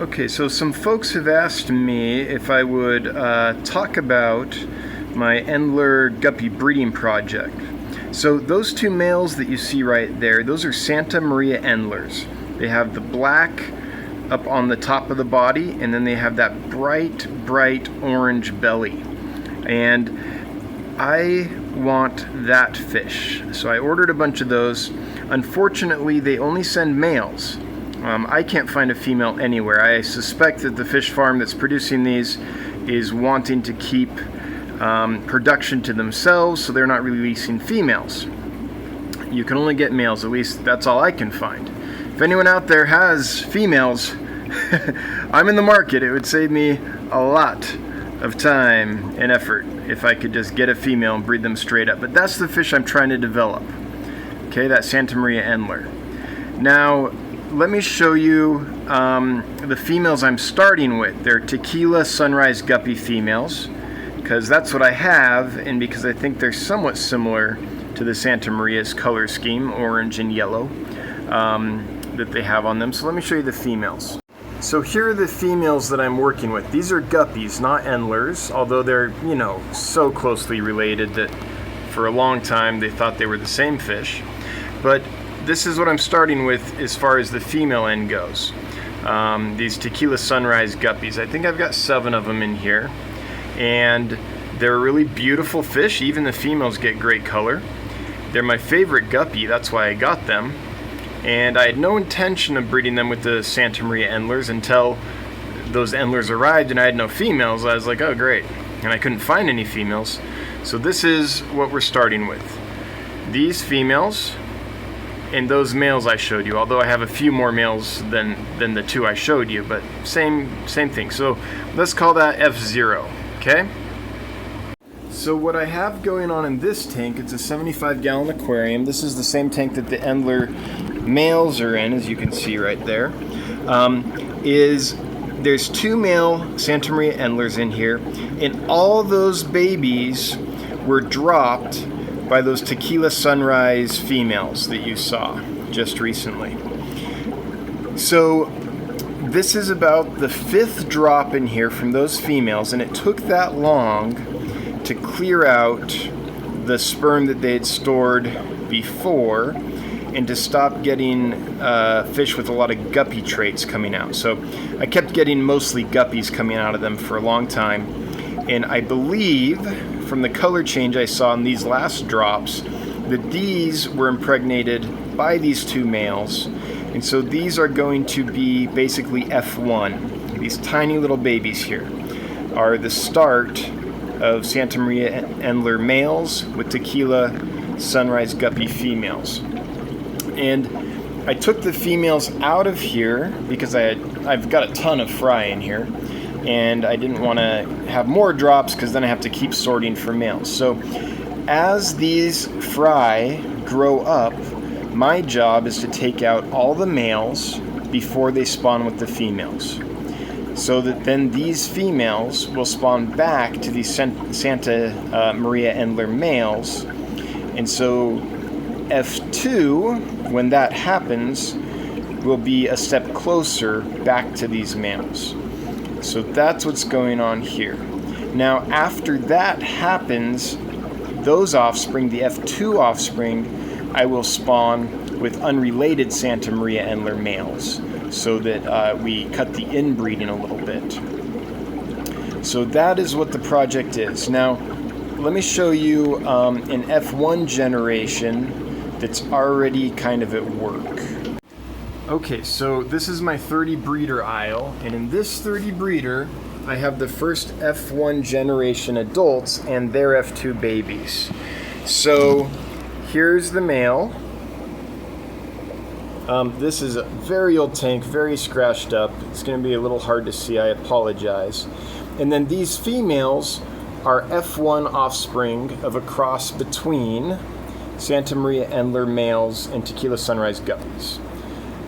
Okay, so some folks have asked me if I would talk about my Endler guppy breeding project. So those two males that you see right there, those are Santa Maria Endlers. They have the black up on the top of the body, and then they have that bright orange belly. And I want that fish. So I ordered a bunch of those. Unfortunately, they only send males. I can't find a female anywhere. I suspect that the fish farm that's producing these is wanting to keep production to themselves, so they're not releasing females. You can only get males, at least that's all I can find. If anyone out there has females, I'm in the market. It would save me a lot of time and effort if I could just get a female and breed them straight up. But that's the fish I'm trying to develop. Okay, that Santa Maria Endler. Now, let me show you the females I'm starting with. They're Tequila Sunrise Guppy females, because that's what I have, and because I think they're somewhat similar to the Santa Maria's color scheme, orange and yellow, that they have on them. So let me show you the females. So here are the females that I'm working with. These are guppies, not Endlers, although they're, you know, so closely related that for a long time they thought they were the same fish. But this is what I'm starting with as far as the female end goes. These Tequila Sunrise Guppies. I think I've got 7 of them in here. And they're a really beautiful fish. Even the females get great color. They're my favorite guppy, that's why I got them. And I had no intention of breeding them with the Santa Maria Endlers until those Endlers arrived and I had no females. I was like, oh great. And I couldn't find any females. So this is what we're starting with. These females and those males I showed you, although I have a few more males than the 2 I showed you, but same thing. So let's call that F0, okay? So what I have going on in this tank, it's a 75-gallon aquarium. This is the same tank that the Endler males are in, as you can see right there. There's 2 male Santa Maria Endlers in here, and all those babies were dropped by those Tequila Sunrise females that you saw just recently. So this is about the 5th drop in here from those females, and it took that long to clear out the sperm that they had stored before and to stop getting fish with a lot of guppy traits coming out. So I kept getting mostly guppies coming out of them for a long time, and I believe from the color change I saw in these last drops that these were impregnated by these 2 males, and so these are going to be basically F1. These tiny little babies here are the start of Santa Maria Endler males with Tequila Sunrise Guppy females. And I took the females out of here because I've got a ton of fry in here, and I didn't want to have more drops because then I have to keep sorting for males. So as these fry grow up, my job is to take out all the males before they spawn with the females, so that then these females will spawn back to these Santa Maria Endler males. And so F2, when that happens, will be a step closer back to these males. So that's what's going on here. Now, after that happens, those offspring, the F2 offspring, I will spawn with unrelated Santa Maria Endler males, so that we cut the inbreeding a little bit. So that is what the project is. Now, let me show you an F1 generation that's already kind of at work. Okay, so this is my 30 breeder aisle, and in this 30 breeder, I have the first F1 generation adults and their F2 babies. So here's the male. This is a very old tank, very scratched up. It's going to be a little hard to see, I apologize. And then these females are F1 offspring of a cross between Santa Maria Endler males and Tequila Sunrise Guppies.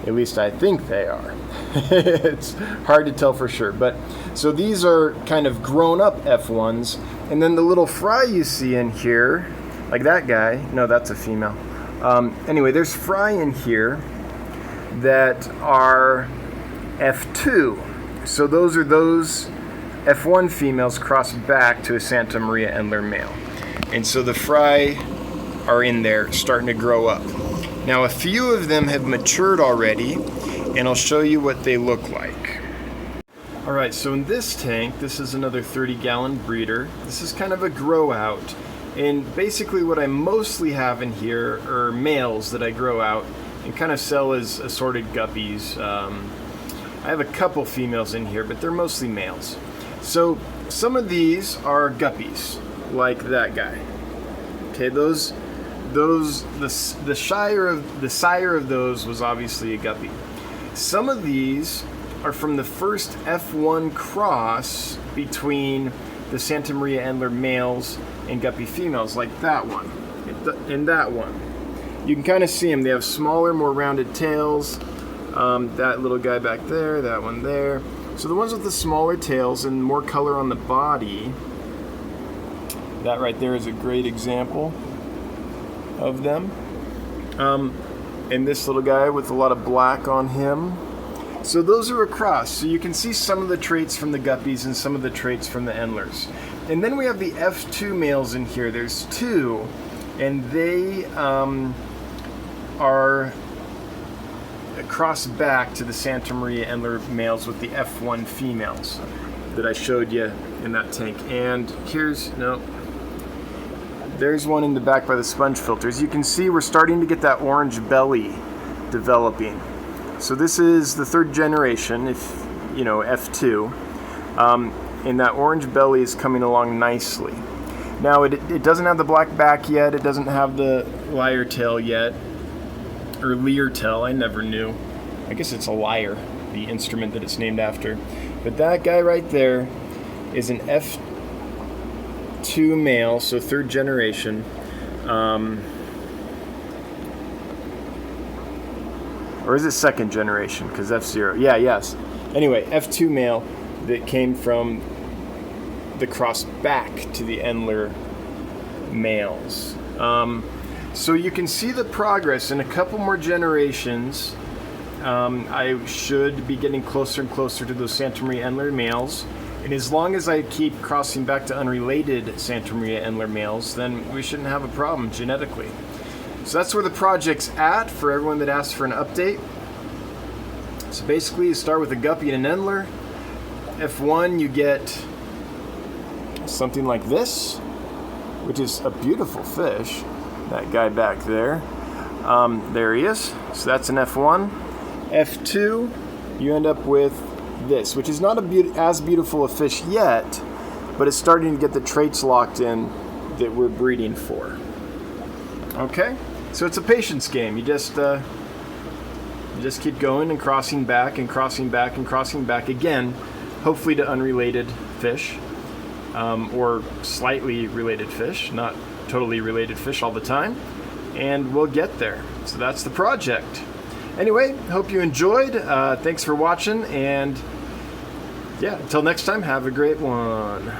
At least I think they are. It's hard to tell for sure. But so these are kind of grown up F1s. And then the little fry you see in here, like that guy, no, that's a female. Anyway, there's fry in here that are F2. So those are those F1 females crossed back to a Santa Maria Endler male. And so the fry are in there starting to grow up. Now a few of them have matured already, and I'll show you what they look like. Alright, so in this tank, this is another 30-gallon breeder. This is kind of a grow out. And basically what I mostly have in here are males that I grow out and kind of sell as assorted guppies. I have a couple females in here, but they're mostly males. So some of these are guppies, like that guy. Okay, the sire of those was obviously a guppy. Some of these are from the first F1 cross between the Santa Maria Endler males and guppy females, like that one and that one. You can kind of see them. They have smaller, more rounded tails. That little guy back there, that one there. So the ones with the smaller tails and more color on the body, that right there is a great example of them. And this little guy with a lot of black on him. So those are a cross. So you can see some of the traits from the guppies and some of the traits from the Endlers. And then we have the F2 males in here. There's two, and they are crossed back to the Santa Maria Endler males with the F1 females that I showed you in that tank. And there's one in the back by the sponge filters. You can see we're starting to get that orange belly developing. So this is the third generation, F2, and that orange belly is coming along nicely. Now it doesn't have the black back yet, it doesn't have the lyre tail yet, or leer tail, I never knew. I guess it's a lyre, the instrument that it's named after. But that guy right there is an F2 male, so third generation. Or is it second generation? Because F0. Yeah, yes. Anyway, F2 male that came from the cross back to the Endler males. So you can see the progress. In a couple more generations, I should be getting closer and closer to those Santa Maria Endler males. And as long as I keep crossing back to unrelated Santa Maria Endler males, then we shouldn't have a problem genetically. So that's where the project's at for everyone that asks for an update. So basically you start with a guppy and an Endler. F1 you get something like this, which is a beautiful fish. That guy back there. There he is. So that's an F1. F2 you end up with this, which is not as beautiful a fish yet, but it's starting to get the traits locked in that we're breeding for. Okay, so it's a patience game. You just keep going and crossing back and crossing back and crossing back again, hopefully to unrelated fish, or slightly related fish, not totally related fish all the time, and we'll get there. So that's the project. Anyway, hope you enjoyed. Thanks for watching, and yeah, until next time, have a great one.